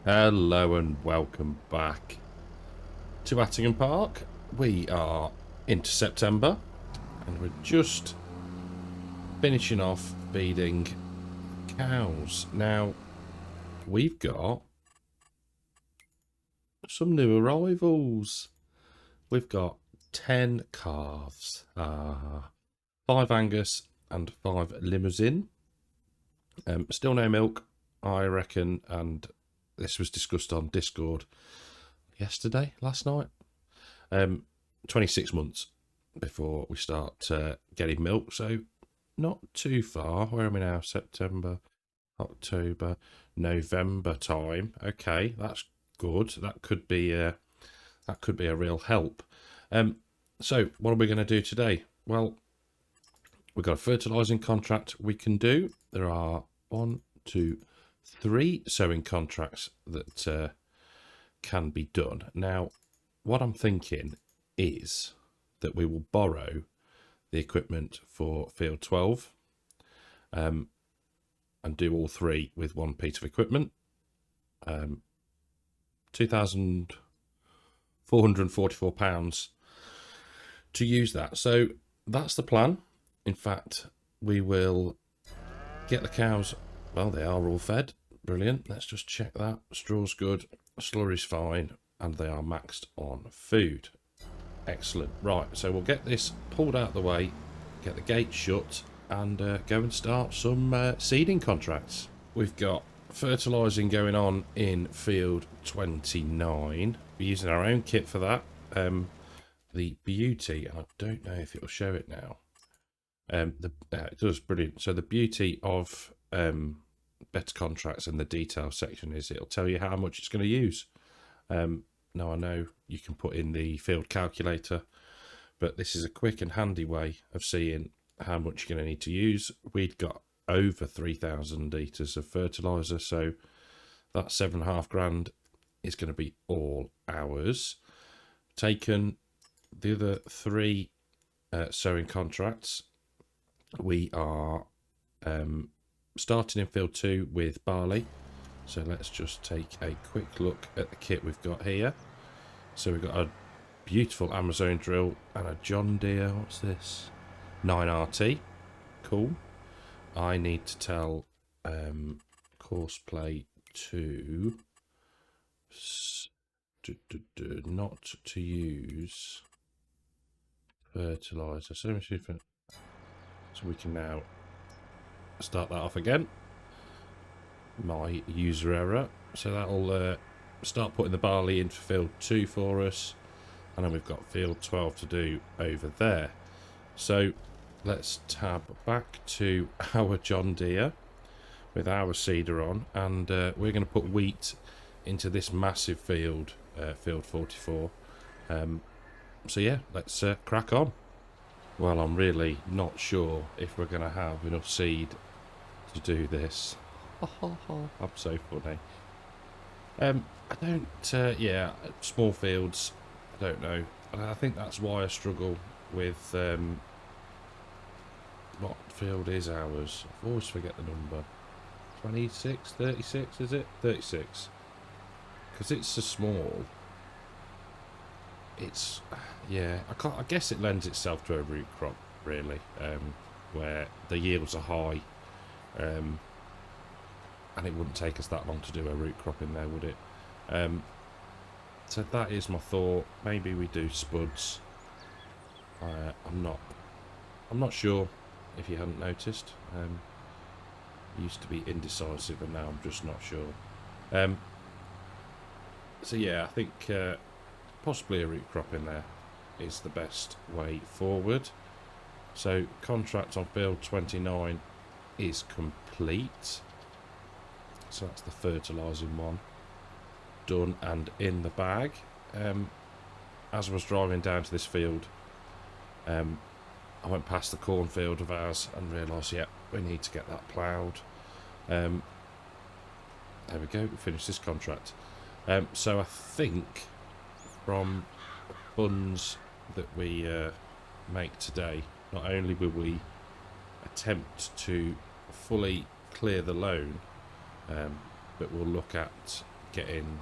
Hello and welcome back to Attingham Park. We are into September and we're just finishing off feeding cows. Now, we've got some new arrivals. We've got 10 calves, 5 Angus and 5 Limousin. Still no milk, I reckon, and this was discussed on Discord last night. 26 months before we start getting milk, so not too far. Where are we now? September, October, November time. Okay, that's good. That could be a real help. So what are we going to do today? Well, we've got a fertilising contract we can do. There are 1, 2, 3 sowing contracts that can be done. Now, what I'm thinking is that we will borrow the equipment for field 12 and do all 3 with 1 piece of equipment. £2,444 to use that. So that's the plan. In fact, we will get the cows. Well, they are all fed. Brilliant. Let's just check that. Straw's good. Slurry's fine. And they are maxed on food. Excellent. Right, so we'll get this pulled out of the way, get the gate shut, and go and start some seeding contracts. We've got fertilising going on in field 29. We're using our own kit for that. The beauty, and I don't know if it'll show it now. It does, brilliant. So the beauty of better contracts in the detail section is it'll tell you how much it's going to use. Now I know you can put in the field calculator, but this is a quick and handy way of seeing how much you're going to need to use. We'd got over 3,000 litres of fertiliser, so that £7.5 grand is going to be all ours. Taken the other 3 sowing contracts, we are starting in field 2 with barley. So let's just take a quick look at the kit we've got here. So we've got a beautiful Amazon drill and a John Deere, what's this? 9RT. Cool. I need to tell Courseplay to not to use fertiliser. So we can now start that off again. My user error. So that'll start putting the barley into field 2 for us, and then we've got field 12 to do over there. So let's tab back to our John Deere with our seeder on, and we're going to put wheat into this massive field, field 44. So yeah, let's crack on. Well, I'm really not sure if we're going to have enough seed to do this. I'm so funny. I don't, yeah, small fields, I don't know. I think that's why I struggle with, what field is ours? I always forget the number. 26, 36, is it? 36. Because it's so small. It's, yeah, I guess it lends itself to a root crop, really, where the yields are high. And it wouldn't take us that long to do a root crop in there, would it? So that is my thought. Maybe we do spuds. I'm not sure if you hadn't noticed. Used to be indecisive and now I'm just not sure. So yeah, I think possibly a root crop in there is the best way forward. So contract on field 29 is complete. So that's the fertilising one done and in the bag. As I was driving down to this field, I went past the cornfield of ours and realised, yeah, we need to get that ploughed. There we go, we finished this contract. So I think from funds that we make today, not only will we attempt to fully clear the loan, but we'll look at getting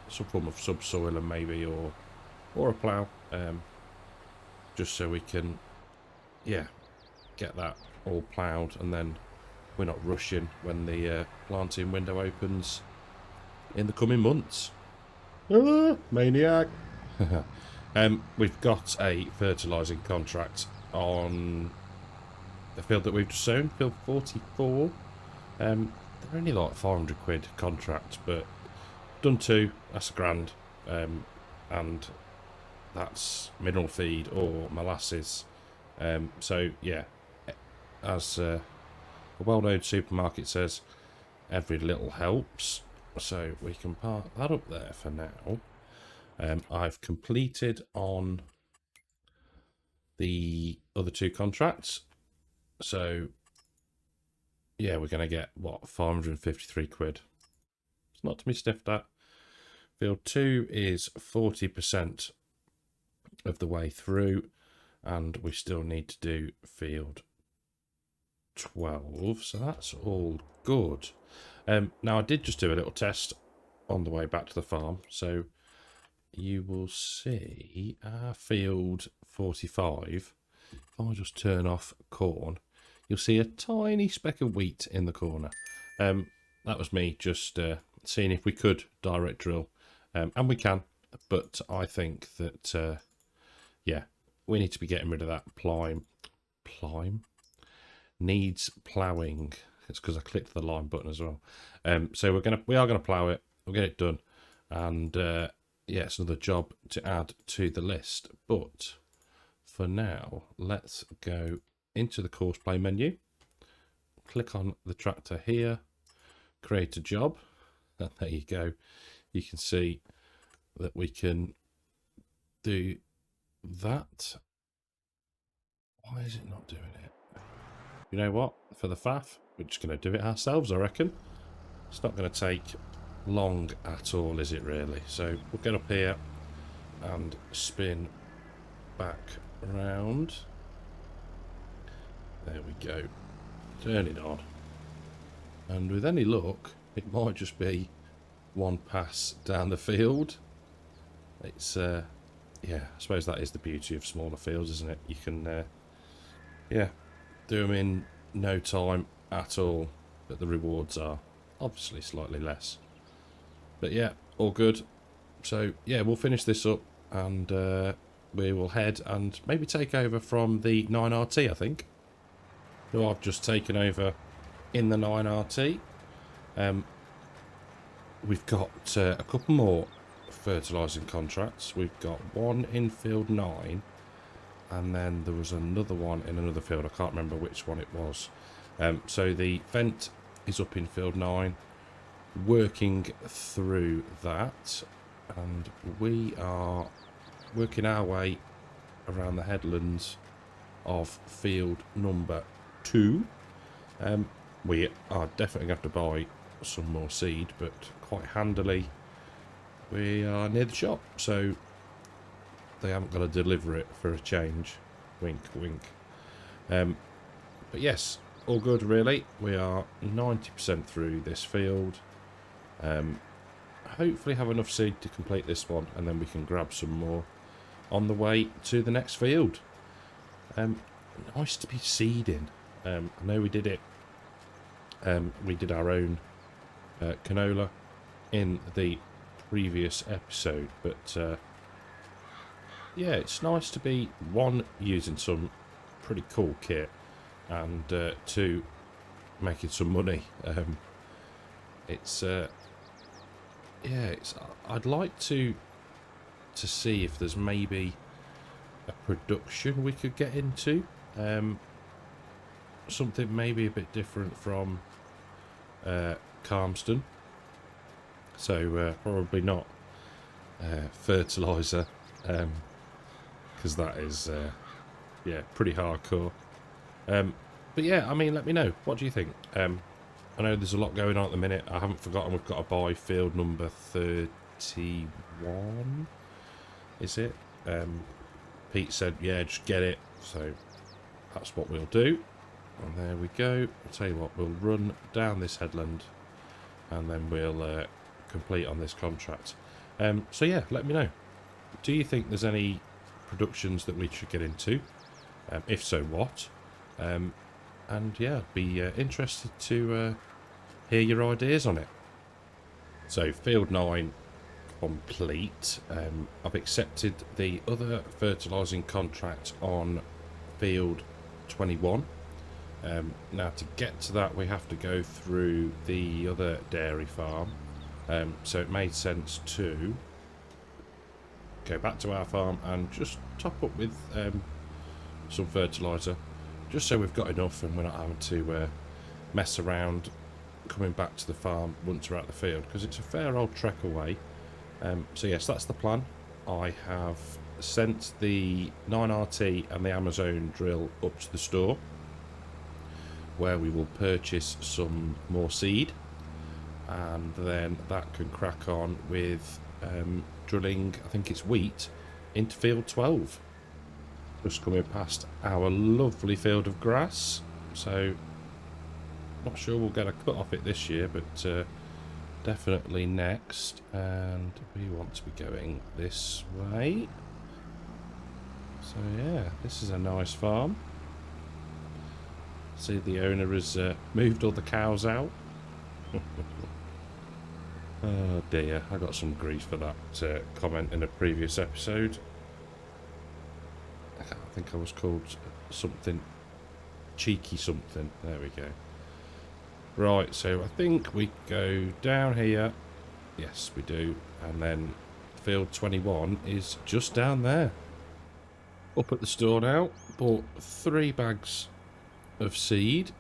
some form of subsoil and maybe or a plough, just so we can, yeah, get that all ploughed, and then we're not rushing when the planting window opens in the coming months. Maniac. We've got a fertilising contract on the field that we've just sown, field 44. They're only like 500 quid contract, but done 2, that's a grand, and that's mineral feed or molasses. So yeah, as a well-known supermarket says, every little helps. So we can park that up there for now. I've completed on the other 2 contracts. So yeah, we're going to get, what, 553 quid. It's not to be sniffed at. Field 2 is 40% of the way through, and we still need to do field 12, so that's all good. Now, I did just do a little test on the way back to the farm, so you will see our field 45. If I just turn off corn, you'll see a tiny speck of wheat in the corner. That was me just seeing if we could direct drill, and we can, but I think that yeah, we need to be getting rid of that plime needs ploughing. It's because I clicked the line button as well. So we are gonna plough it. We'll get it done, and yeah, it's another job to add to the list. But for now, let's go into the course play menu. Click on the tractor here, create a job, and there you go. You can see that we can do that. Why is it not doing it? You know what? For the faff, we're just going to do it ourselves, I reckon. It's not going to take long at all, is it really? So we'll get up here and spin back around. There we go. Turn it on. And with any luck, it might just be one pass down the field. It's, yeah, I suppose that is the beauty of smaller fields, isn't it? You can, yeah, do them in no time at all, but the rewards are obviously slightly less. But yeah, all good. So yeah, we'll finish this up, and we will head and maybe take over from the 9RT, I think. Who I've just taken over in the 9RT. We've got a couple more fertilising contracts. We've got one in field 9, and then there was another one in another field. I can't remember which one it was. So the vent is up in field 9, working through that, and we are working our way around the headlands of field number 2. We are definitely going to have to buy some more seed, but quite handily we are near the shop, so they haven't got to deliver it for a change. Wink, wink. But yes, all good really. We are 90% through this field. Hopefully have enough seed to complete this one, and then we can grab some more on the way to the next field. Nice to be seeding. I know we did it. We did our own canola in the previous episode, but yeah, it's nice to be, one, using some pretty cool kit, and two, making some money. It's yeah, it's, I'd like to see if there's maybe a production we could get into, something maybe a bit different from Calmston. So probably not fertiliser, because that is yeah, pretty hardcore. But yeah, I mean, let me know, what do you think? I know there's a lot going on at the minute. I haven't forgotten we've got to buy field number 31, is it? Pete said, yeah, just get it, so that's what we'll do. And there we go. I'll tell you what, we'll run down this headland, and then we'll complete on this contract. So yeah, let me know. Do you think there's any productions that we should get into? If so, what? And yeah, I'd be interested to hear your ideas on it. So field 9 complete. I've accepted the other fertilising contract on field 21. Now to get to that we have to go through the other dairy farm, so it made sense to go back to our farm and just top up with some fertiliser, just so we've got enough and we're not having to mess around coming back to the farm once we're out the field, because it's a fair old trek away. So yes, that's the plan. I have sent the 9RT and the Amazon drill up to the store, where we will purchase some more seed, and then that can crack on with drilling, I think it's wheat, into field 12. Just coming past our lovely field of grass, so not sure we'll get a cut off it this year, but definitely next. And we want to be going this way, so yeah, this is a nice farm. See, the owner has moved all the cows out. Oh dear, I got some grief for that comment in a previous episode. I think I was called something cheeky something. There we go. Right, so I think we go down here. Yes, we do. And then field 21 is just down there. Up at the store now. Bought 3 bags of seed,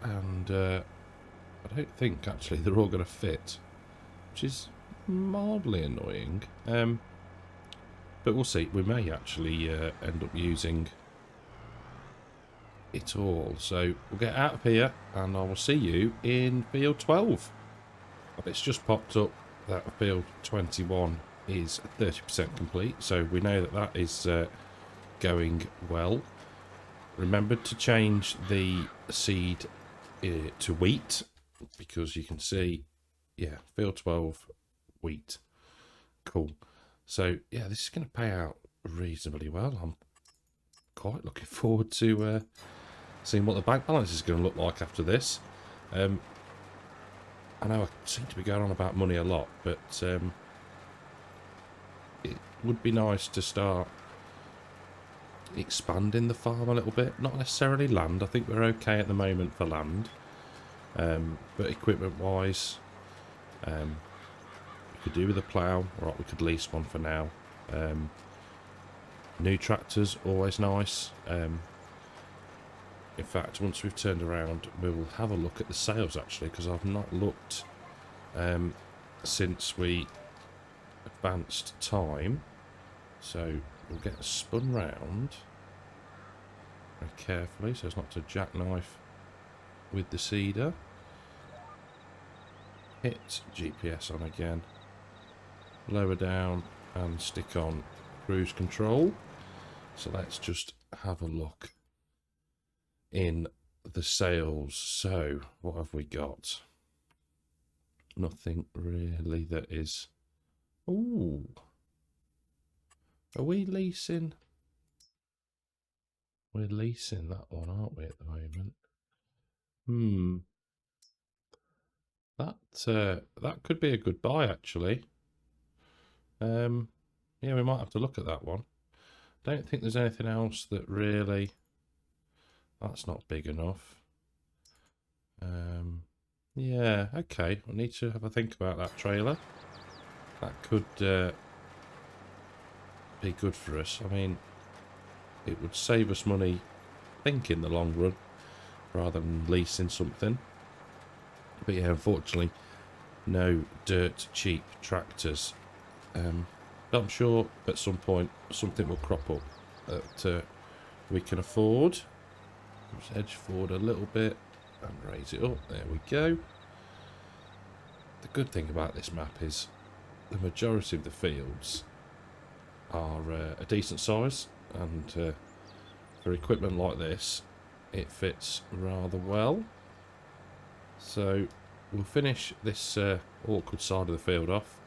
and I don't think actually they're all going to fit, which is mildly annoying. But we'll see. We may actually end up using it all. So we'll get out of here and I will see you in field 12. It's just popped up that field 21 is 30% complete, so we know that that is going well. Remembered to change the seed to wheat, because you can see, yeah, field 12 wheat. Cool. So yeah, this is going to pay out reasonably well. I'm quite looking forward to seeing what the bank balance is going to look like after this. I know I seem to be going on about money a lot, but it would be nice to start expanding the farm a little bit. Not necessarily land. I think we're okay at the moment for land, but equipment wise, we could do with a plough, or we could lease one for now. New tractors, always nice. In fact, once we've turned around, we will have a look at the sales actually, because I've not looked since we advanced time. So we'll get spun round very carefully so as not to jackknife with the seeder. Hit GPS on again, lower down and stick on cruise control. So let's just have a look in the sales. So what have we got? Nothing really that is... Ooh, are we leasing? We're leasing that one, aren't we, at the moment? That could be a good buy actually. Yeah, we might have to look at that one. Don't think there's anything else that really... That's not big enough. Yeah, okay. I need to have a think about that trailer. That could be good for us. I mean, it would save us money, I think, in the long run, rather than leasing something. But yeah, unfortunately, no dirt cheap tractors. But I'm sure at some point something will crop up that we can afford. Just edge forward a little bit and raise it up. There we go. The good thing about this map is the majority of the fields are a decent size, and for equipment like this, it fits rather well. So we'll finish this awkward side of the field off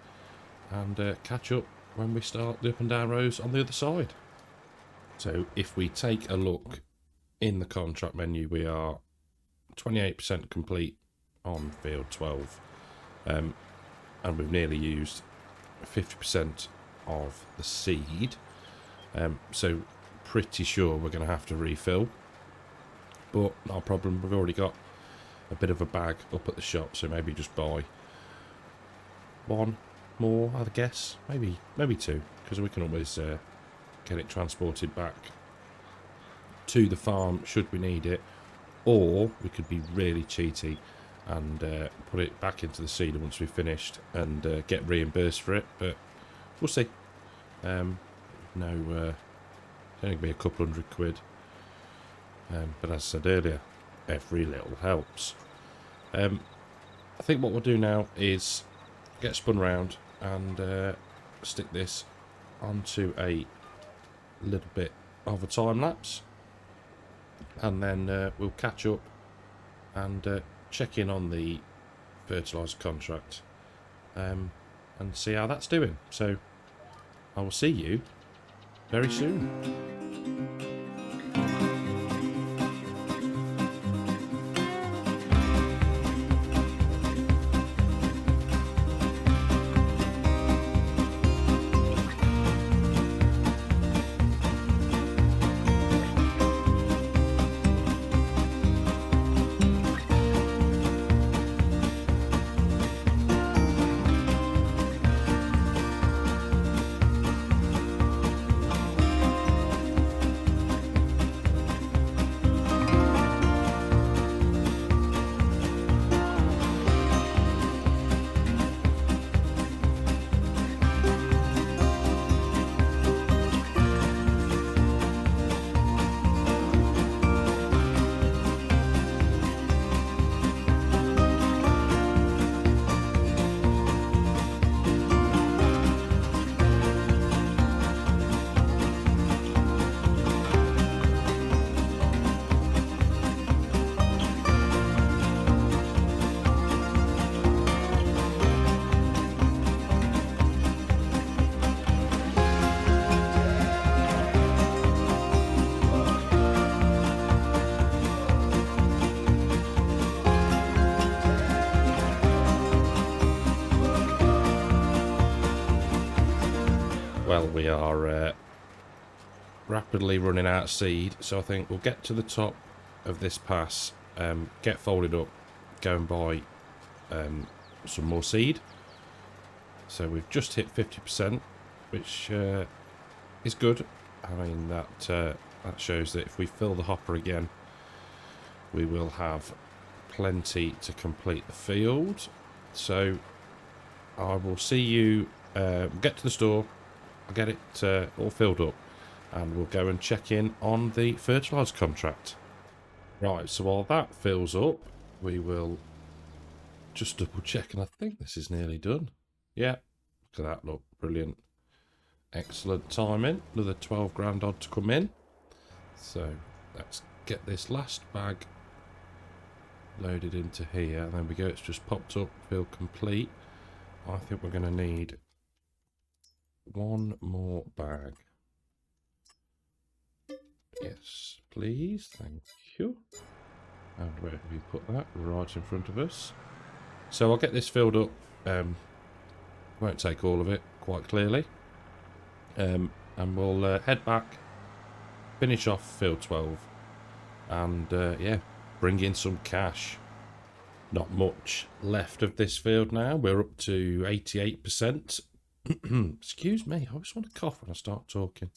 and catch up when we start the up and down rows on the other side. So if we take a look in the contract menu, we are 28% complete on field 12, and we've nearly used 50% of the seed, so pretty sure we're going to have to refill, but not a problem. We've already got a bit of a bag up at the shop, so maybe just buy one more, I guess, maybe two, because we can always get it transported back to the farm should we need it, or we could be really cheaty and put it back into the seeder once we've finished and get reimbursed for it, but we'll see. It's only be a couple £100, but as I said earlier, every little helps. I think what we'll do now is get spun round and stick this onto a little bit of a time lapse, and then we'll catch up and check in on the fertiliser contract and see how that's doing. So I will see you very soon. Well, we are rapidly running out of seed, so I think we'll get to the top of this pass, get folded up, go and buy some more seed. So we've just hit 50%, which is good. I mean, that shows that if we fill the hopper again, we will have plenty to complete the field. So I will see you, get to the store, I'll get it all filled up, and we'll go and check in on the fertiliser contract. Right, so while that fills up, we will just double check, and I think this is nearly done. Yeah, look at that, look, brilliant. Excellent timing, another 12 grand odd to come in. So let's get this last bag loaded into here, and there we go, it's just popped up, field complete. I think we're going to need one more bag. Yes, please, thank you. And where have we put that? Right in front of us. So I'll get this filled up. Won't take all of it, quite clearly. And we'll head back, finish off field 12, and yeah, bring in some cash. Not much left of this field now. We're up to 88%. Excuse me, I always want to cough when I start talking.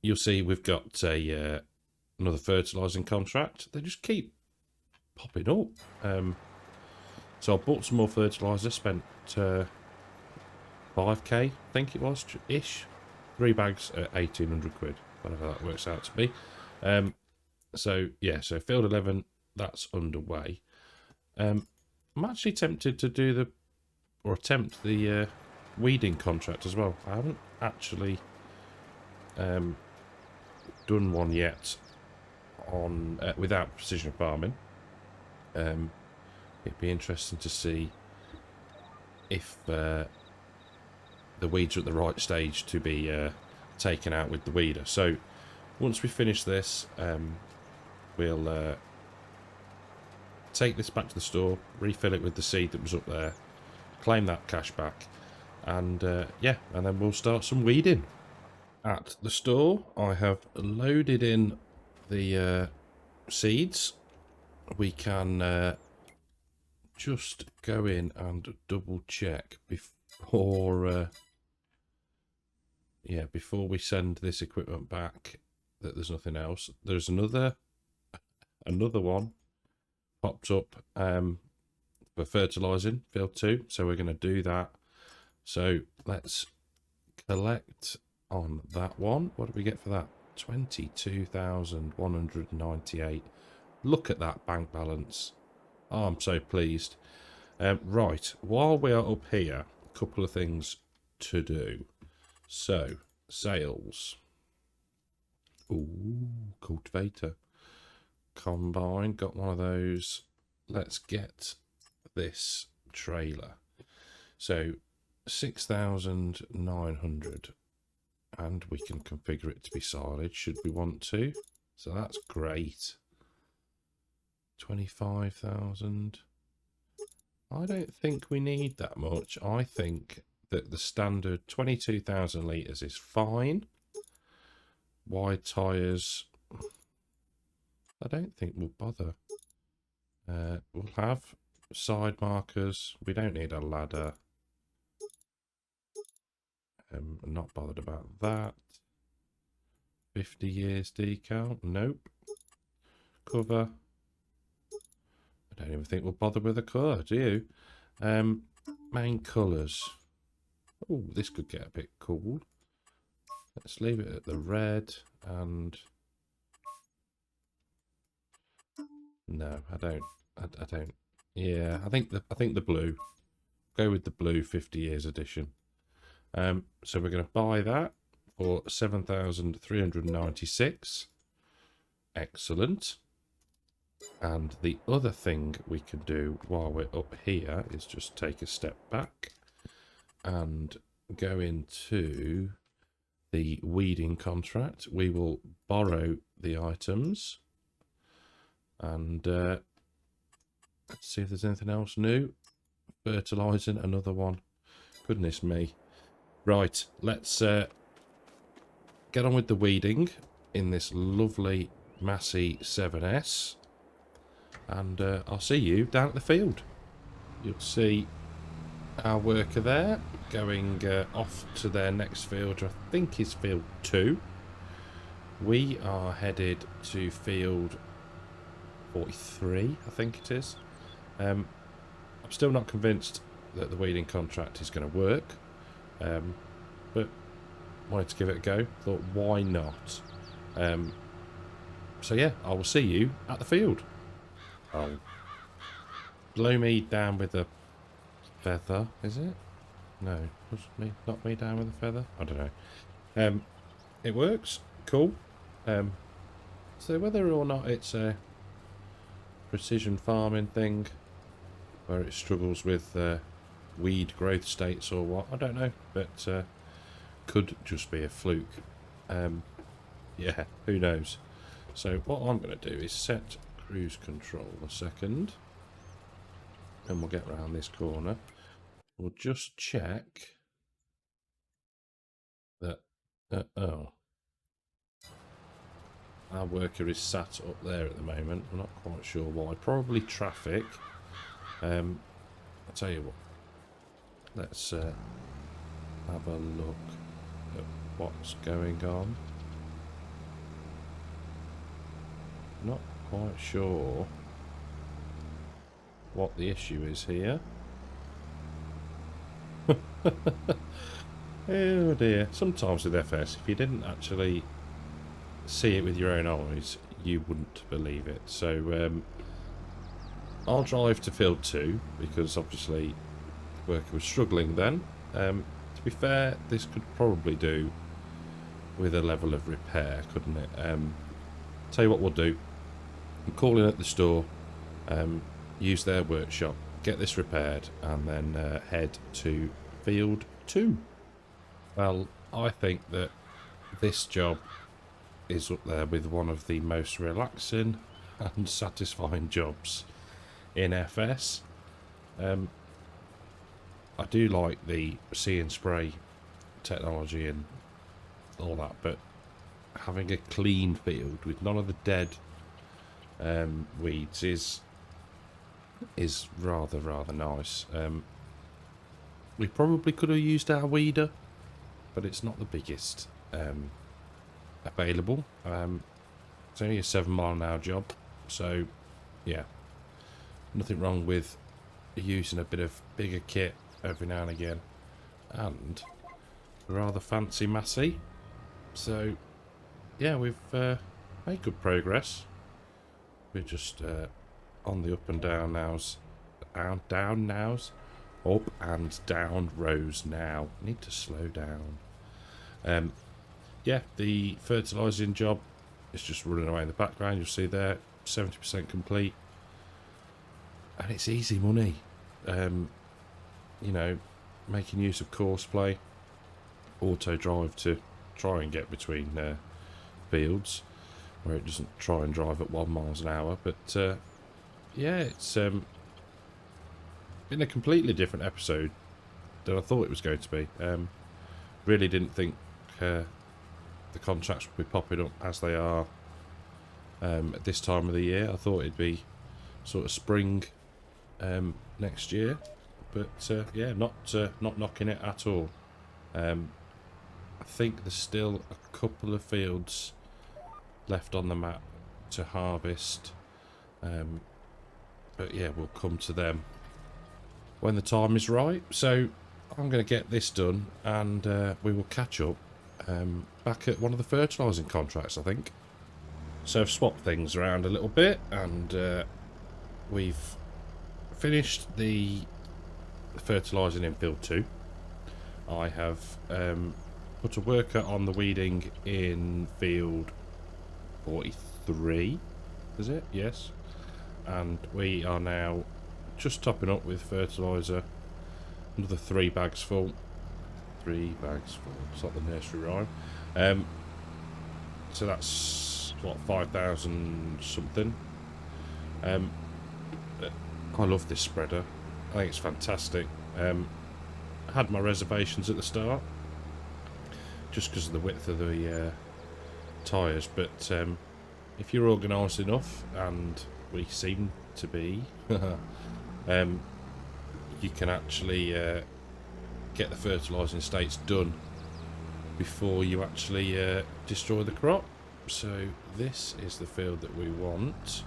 You'll see we've got another fertilising contract. They just keep popping up. So I bought some more fertiliser, spent 5k, I think it was, ish. 3 bags at 1,800 quid, whatever that works out to be. So yeah, so field 11, that's underway. I'm actually tempted to do attempt the weeding contract as well. I haven't actually done one yet on without precision farming. it'd be interesting to see if the weeds are at the right stage to be taken out with the weeder. So once we finish this, we'll take this back to the store, refill it with the seed that was up there, claim that cash back, and yeah, and then we'll start some weeding. At the store, I have loaded in the seeds. We can just go in and double check before yeah, before we send this equipment back that there's nothing else. There's another one popped up for fertilizing field 2, so we're going to do that. So let's collect on that one. What do we get for that? 22,198. Look at that bank balance. Oh, I'm so pleased. Right, while we are up here, a couple of things to do. So, sales. Ooh, cultivator. Combine, got one of those. Let's get this trailer. So, 6,900. And we can configure it to be silage should we want to. So that's great. 25,000. I don't think we need that much. I think that the standard 22,000 litres is fine. Wide tyres, I don't think we'll bother. We'll have side markers. We don't need a ladder. I'm not bothered about that. 50 years decal. Nope. Cover. I don't even think we'll bother with a colour, do you? Main colours. Oh, this could get a bit cool. Let's leave it at the red and... No, I don't. I don't. Yeah, I think the blue. Go with the blue 50 years edition. So we're going to buy that for 7,396. Excellent. And the other thing we can do while we're up here is just take a step back and go into the weeding contract. We will borrow the items and let's see if there's anything else new. Fertilizing, another one. Goodness me. Right, let's get on with the weeding in this lovely Massey 7S. And I'll see you down at the field. You'll see our worker there going off to their next field, which I think is field 2. We are headed to field 43, I think it is. I'm still not convinced that the weeding contract is going to work. But wanted to give it a go. Thought, why not? So yeah, I will see you at the field. Oh, blow me down with a feather, is it? No, not me down with a feather. I don't know. It works. Cool. So whether or not it's a precision farming thing, where it struggles with weed growth states or what, I don't know, but could just be a fluke. Yeah, who knows. So what I'm going to do is set cruise control a second, and we'll get round this corner. We'll just check that oh, our worker is sat up there at the moment. I'm not quite sure why. Probably traffic. I'll tell you what, let's have a look at what's going on. Not quite sure what the issue is here. Oh dear. Sometimes with FS, if you didn't actually see it with your own eyes, you wouldn't believe it. So I'll drive to field 2 because obviously the worker was struggling then. To be fair, this could probably do with a level of repair, couldn't it? Tell you what we'll do. I'm calling at the store. use their workshop, get this repaired, and then head to field 2. Well, I think that this job is up there with one of the most relaxing and satisfying jobs in FS. I do like the see and spray technology and all that, but having a clean field with none of the dead weeds is rather nice. We probably could have used our weeder, but it's not the biggest available. It's only a 7-mile-an-hour job, so yeah, nothing wrong with using a bit of bigger kit every now and again, and rather fancy massey. So yeah, we've made good progress. We're just on the up and down nows, down nows, up and down rows now. Need to slow down. Yeah, the fertilising job is just running away in the background. You'll see there, 70% complete, and it's easy money. You know, making use of course play, auto drive to try and get between fields where it doesn't try and drive at 1 mile an hour. But yeah, it's been a completely different episode than I thought it was going to be. Really didn't think the contracts would be popping up as they are at this time of the year. I thought it'd be sort of spring next year, but yeah, not knocking it at all. I think there's still a couple of fields left on the map to harvest, but yeah, we'll come to them when the time is right. So I'm going to get this done, and we will catch up back at one of the fertilising contracts, I think. So I've swapped things around a little bit, and we've finished the fertilising in field 2. I have put a worker on the weeding in field 43, is it? Yes. And we are now just topping up with fertiliser. Another 3 bags full. 3 bags full. It's like the nursery rhyme. So that's what, 5,000 something. I love this spreader. I think it's fantastic. I had my reservations at the start just because of the width of the tyres, but if you're organised enough, and we seem to be, you can actually get the fertilising states done before you actually destroy the crop. So this is the field that we want.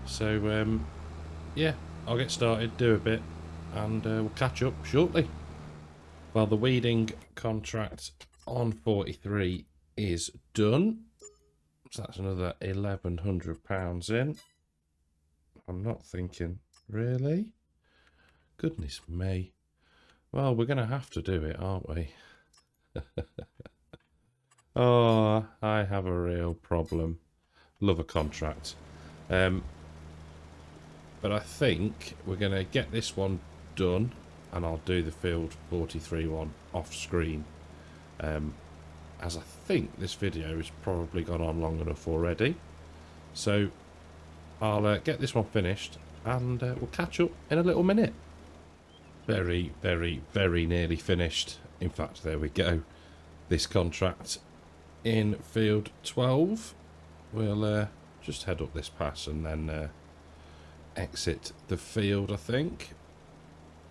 So yeah, I'll get started, do a bit, and we'll catch up shortly. Well, the weeding contract on 43 is done. So that's another £1,100 in. I'm not thinking, really? Goodness me. Well, we're going to have to do it, aren't we? Oh, I have a real problem. Love a contract. But I think we're going to get this one done, and I'll do the field 43 one off screen, as I think this video has probably gone on long enough already. So I'll get this one finished, and we'll catch up in a little minute. Very nearly finished. In fact, there we go. This contract in field 12. We'll just head up this pass and then exit the field, I think.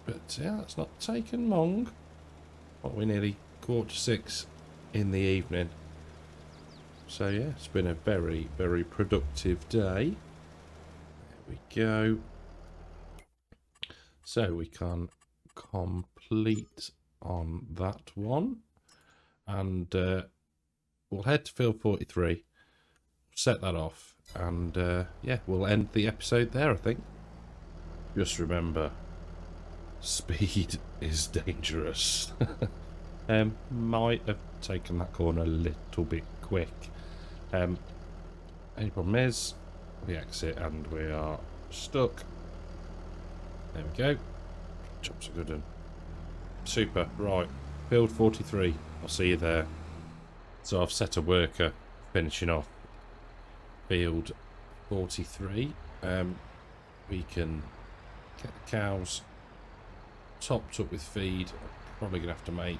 But yeah, it's not taken long. What, we're nearly 5:45 in the evening. So yeah, it's been a very productive day. There we go. So we can complete on that one, and we'll head to field 43, set that off, and yeah, we'll end the episode there, I think. Just remember, speed is dangerous. Might have taken that corner a little bit quick. Only problem is we exit and we are stuck There we go. Chops are good one. Super. Right. Build 43. I'll see you there. So I've set a worker finishing off field 43. We can get the cows topped up with feed. I'm probably going to have to make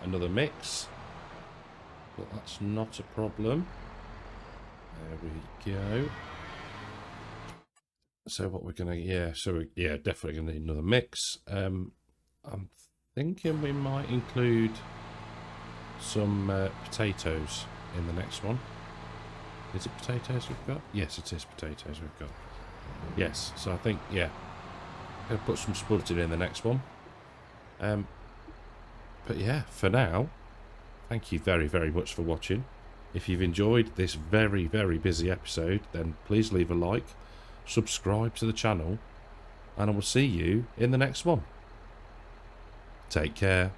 another mix, but that's not a problem. There we go. So what we're gonna, definitely gonna need another mix. I'm thinking we might include some potatoes in the next one. Is it potatoes we've got? Yes, it is potatoes we've got. Yes, so I think, yeah, I'm gonna put some spuds in the next one. But yeah, for now, thank you very, very much for watching. If you've enjoyed this very, very busy episode, then please leave a like, subscribe to the channel, and I will see you in the next one. Take care.